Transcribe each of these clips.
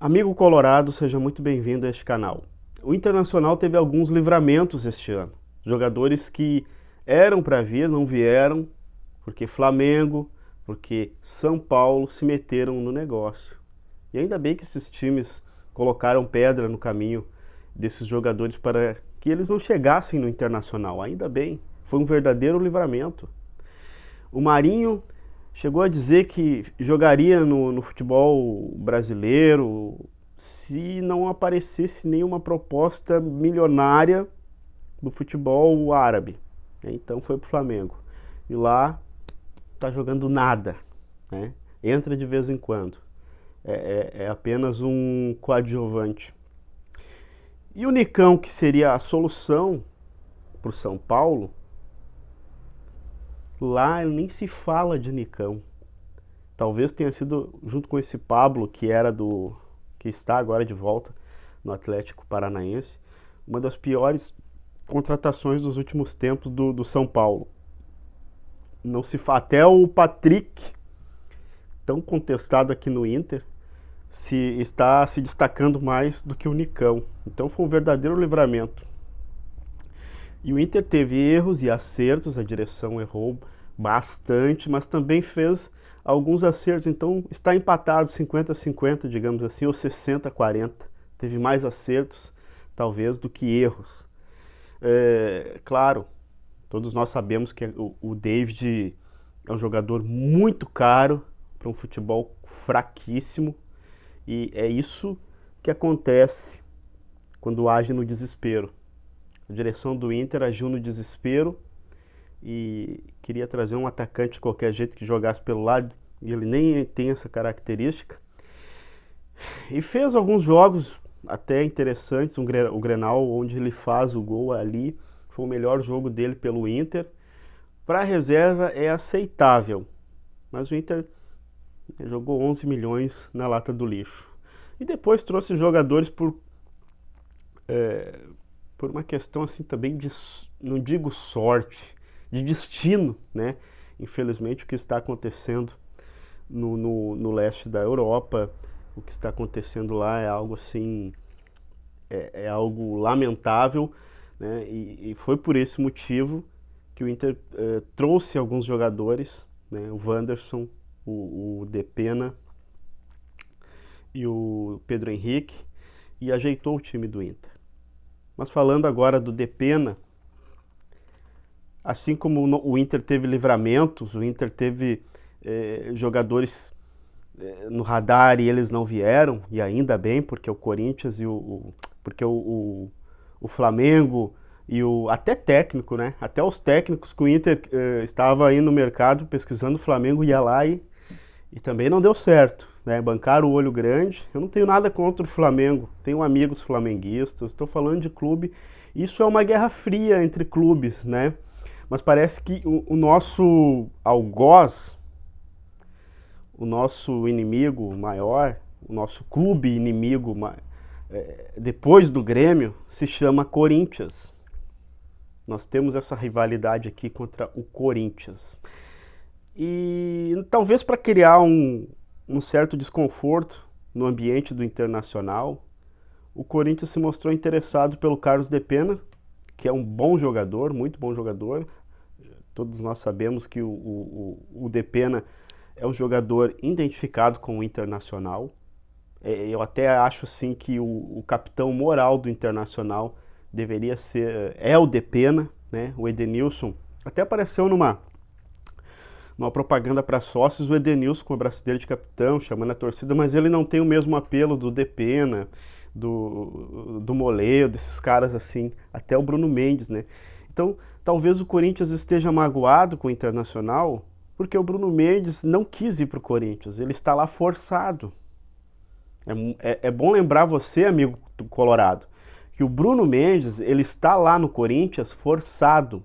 Amigo Colorado, seja muito bem-vindo a este canal. O Internacional teve alguns livramentos este ano. Jogadores que eram para vir, não vieram, porque Flamengo, porque São Paulo se meteram no negócio. E ainda bem que esses times colocaram pedra no caminho desses jogadores para que eles não chegassem no Internacional. Ainda bem, foi um verdadeiro livramento. O Marinho chegou a dizer que jogaria no futebol brasileiro se não aparecesse nenhuma proposta milionária do futebol árabe. Então foi pro Flamengo. E lá tá jogando nada, né? Entra de vez em quando. É apenas um coadjuvante. E o Nicão, que seria a solução pro São Paulo, lá nem se fala de Nicão. Talvez tenha sido, junto com esse Pablo, que está agora de volta no Atlético Paranaense, uma das piores contratações dos últimos tempos do São Paulo. Não se até o Patrick, tão contestado aqui no Inter, está se destacando mais do que o Nicão. Então foi um verdadeiro livramento. E o Inter teve erros e acertos, a direção errou bastante, mas também fez alguns acertos, então está empatado 50-50, digamos assim, ou 60-40. Teve mais acertos, talvez, do que erros. Claro, todos nós sabemos que o David é um jogador muito caro para um futebol fraquíssimo, e é isso que acontece quando age no desespero. A direção do Inter agiu no desespero e queria trazer um atacante de qualquer jeito que jogasse pelo lado, e ele nem tem essa característica. E fez alguns jogos até interessantes, o Grenal, onde ele faz o gol ali, foi o melhor jogo dele pelo Inter. Para a reserva é aceitável, mas o Inter jogou 11 milhões na lata do lixo. E depois trouxe jogadores por uma questão assim também de, não digo sorte, de destino, né? Infelizmente o que está acontecendo no leste da Europa, o que está acontecendo lá é algo assim, é algo lamentável, né? E foi por esse motivo que o Inter trouxe alguns jogadores, né? O Wanderson, o Depena e o Pedro Henrique, e ajeitou o time do Inter. Mas falando agora do Depena, assim como o Inter teve livramentos, o Inter teve jogadores no radar e eles não vieram, e ainda bem, porque o Corinthians e porque o Flamengo e até técnico, né? Até os técnicos que o Inter estava aí no mercado pesquisando, o Flamengo ia lá e também não deu certo, né? Bancaram o olho grande. Eu não tenho nada contra o Flamengo, tenho amigos flamenguistas, estou falando de clube. Isso é uma guerra fria entre clubes, né? Mas parece que o nosso algoz, o nosso inimigo maior, o nosso clube inimigo depois do Grêmio, se chama Corinthians. Nós temos essa rivalidade aqui contra o Corinthians. E talvez para criar um certo desconforto no ambiente do Internacional, o Corinthians se mostrou interessado pelo Carlos Depena, que é um bom jogador, muito bom jogador. Todos nós sabemos que o Depena é um jogador identificado com o Internacional. Eu até acho assim que o capitão moral do Internacional deveria ser, o Depena, né? O Edenilson até apareceu numa propaganda para sócios, o Edenilson com a braçadeira de capitão, chamando a torcida, mas ele não tem o mesmo apelo do Depena, do Moledo, desses caras assim, até o Bruno Mendes, né? Então, talvez o Corinthians esteja magoado com o Internacional, porque o Bruno Mendes não quis ir para o Corinthians, ele está lá forçado. É bom lembrar você, amigo do Colorado, que o Bruno Mendes, ele está lá no Corinthians forçado,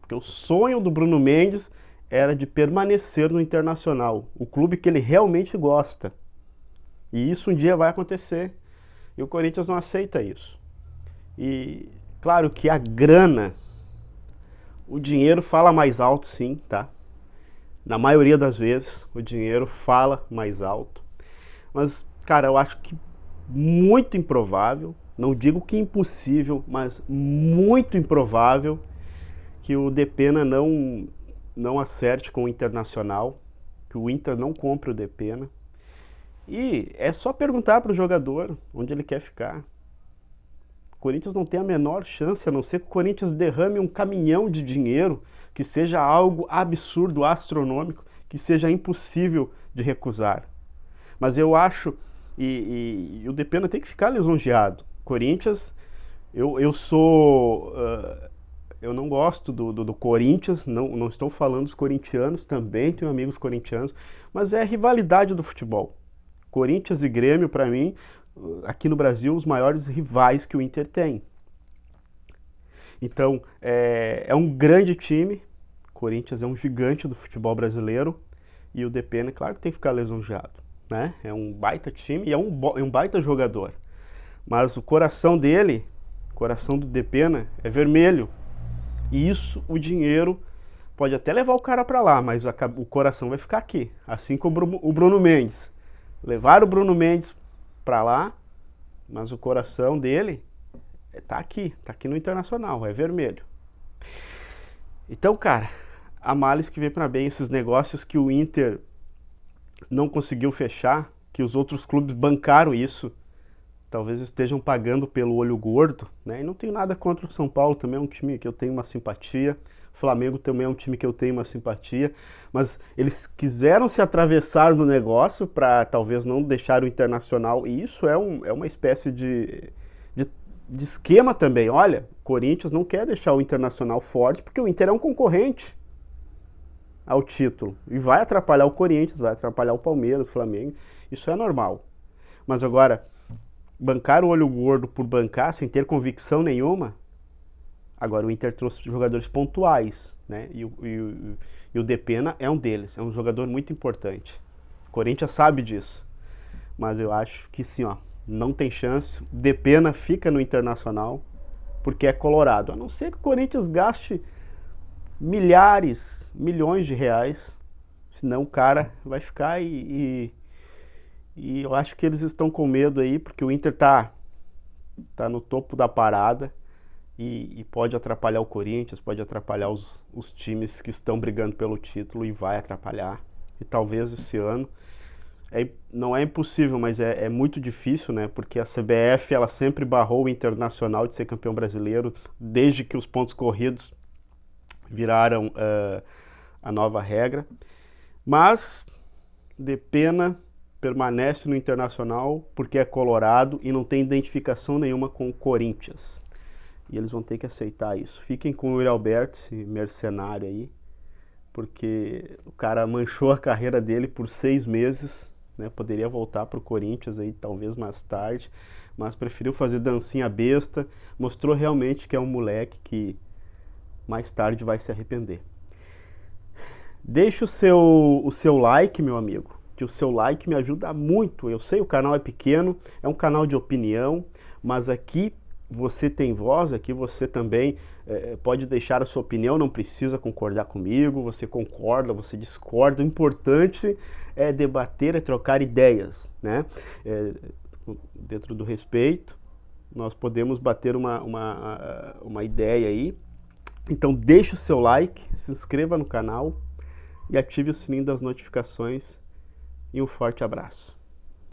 porque o sonho do Bruno Mendes era de permanecer no Internacional, o clube que ele realmente gosta. E isso um dia vai acontecer. E o Corinthians não aceita isso. E claro que a grana, o dinheiro fala mais alto, sim, tá? Na maioria das vezes, o dinheiro fala mais alto. Mas, cara, eu acho que muito improvável, não digo que impossível, mas muito improvável que o Depena não acerte com o Internacional, que o Inter não compre o Depena. E é só perguntar para o jogador onde ele quer ficar. O Corinthians não tem a menor chance, a não ser que o Corinthians derrame um caminhão de dinheiro, que seja algo absurdo, astronômico, que seja impossível de recusar. Mas eu acho, e o Depena tem que ficar lisonjeado. Corinthians, eu sou... eu não gosto do Corinthians, não estou falando dos corintianos, também tenho amigos corintianos, mas é a rivalidade do futebol. Corinthians e Grêmio, para mim, aqui no Brasil, os maiores rivais que o Inter tem. Então, é um grande time, Corinthians é um gigante do futebol brasileiro, e o Depena, claro que tem que ficar lisonjeado, né? É um baita time e é um baita jogador. Mas o coração dele, o coração do Depena, é vermelho. E isso, o dinheiro, pode até levar o cara para lá, mas o coração vai ficar aqui. Assim como o Bruno Mendes. Levaram o Bruno Mendes para lá, mas o coração dele tá aqui no Internacional, é vermelho. Então, cara, a males que vem para bem, esses negócios que o Inter não conseguiu fechar, que os outros clubes bancaram isso, talvez estejam pagando pelo olho gordo, né? E não tenho nada contra o São Paulo, também é um time que eu tenho uma simpatia. O Flamengo também é um time que eu tenho uma simpatia, mas eles quiseram se atravessar no negócio para talvez não deixar o Internacional, e isso é uma espécie de esquema também. Olha, o Corinthians não quer deixar o Internacional forte porque o Inter é um concorrente ao título e vai atrapalhar o Corinthians, vai atrapalhar o Palmeiras, o Flamengo, isso é normal. Mas agora, bancar o olho gordo por bancar sem ter convicção nenhuma. Agora o Inter trouxe jogadores pontuais, né? E o Depena é um deles, é um jogador muito importante. O Corinthians sabe disso. Mas eu acho que sim, ó, não tem chance. Depena fica no Internacional porque é colorado. A não ser que o Corinthians gaste milhares, milhões de reais, senão o cara vai ficar e eu acho que eles estão com medo aí, porque o Inter tá no topo da parada. E pode atrapalhar o Corinthians, pode atrapalhar os times que estão brigando pelo título e vai atrapalhar. E talvez esse ano, não é impossível, mas é muito difícil, né? Porque a CBF ela sempre barrou o Internacional de ser campeão brasileiro, desde que os pontos corridos viraram a nova regra. Mas Depena permanece no Internacional porque é colorado e não tem identificação nenhuma com o Corinthians. E eles vão ter que aceitar isso. Fiquem com o Yuri Alberto, esse mercenário aí, porque o cara manchou a carreira dele por 6 meses, né? Poderia voltar para o Corinthians aí talvez mais tarde, mas preferiu fazer dancinha besta, mostrou realmente que é um moleque que mais tarde vai se arrepender. Deixe o seu like, meu amigo, que o seu like me ajuda muito. Eu sei, o canal é pequeno, é um canal de opinião, mas aqui você tem voz, aqui você também pode deixar a sua opinião, não precisa concordar comigo, você concorda, você discorda, o importante é debater, é trocar ideias, né? Dentro do respeito, nós podemos bater uma ideia aí. Então deixe o seu like, se inscreva no canal e ative o sininho das notificações e um forte abraço.